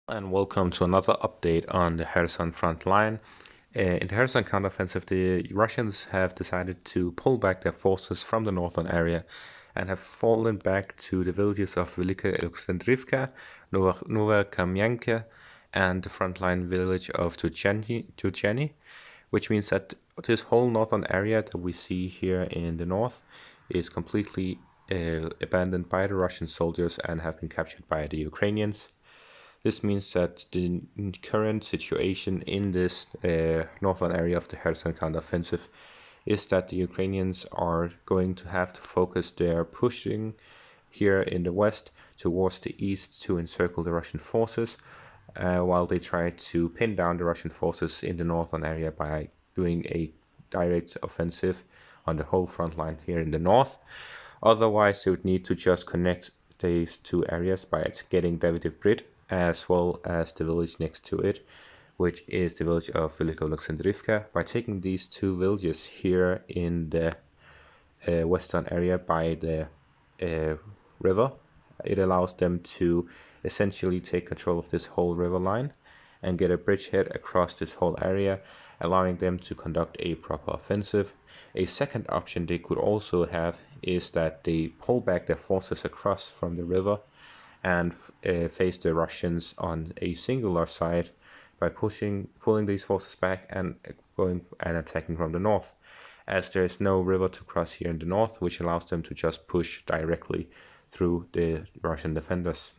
And welcome to another update on the Kherson front line. In the Kherson counteroffensive, the Russians have decided to pull back their forces from the northern area and have fallen back to the villages of Velika Alexandrivka, Nova Kamyanka, and the frontline village of Tucheni, which means that this whole northern area that we see here in the north is completely abandoned by the Russian soldiers and have been captured by the Ukrainians. This means that the current situation in this northern area of the Kherson counteroffensive is that the Ukrainians are going to have to focus their pushing here in the west towards the east to encircle the Russian forces, while they try to pin down the Russian forces in the northern area by doing a direct offensive on the whole front line here in the north. Otherwise, they would need to just connect these two areas by getting Davidiv Brid as well as the village next to it, which is the village of Velika Alexandrivka. By taking these two villages here in the western area by the river, it allows them to essentially take control of this whole river line and get a bridgehead across this whole area, allowing them to conduct a proper offensive. A second option they could also have is that they pull back their forces across from the river and face the Russians on a singular side by pulling these forces back and going and attacking from the north, as there is no river to cross here in the north, which allows them to just push directly through the Russian defenders.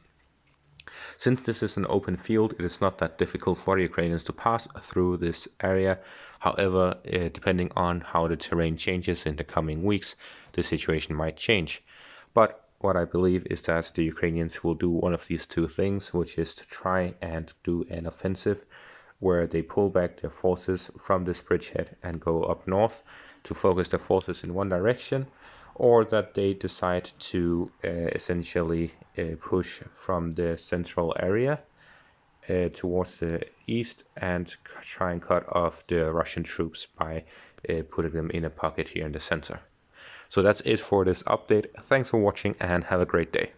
Since this is an open field, it is not that difficult for the Ukrainians to pass through this area. However, depending on how the terrain changes in the coming weeks, the situation might change. But what I believe is that the Ukrainians will do one of these two things, which is to try and do an offensive where they pull back their forces from this bridgehead and go up north to focus their forces in one direction, or that they decide to essentially push from the central area towards the east and try and cut off the Russian troops by putting them in a pocket here in the center. So that's it for this update. Thanks for watching and have a great day.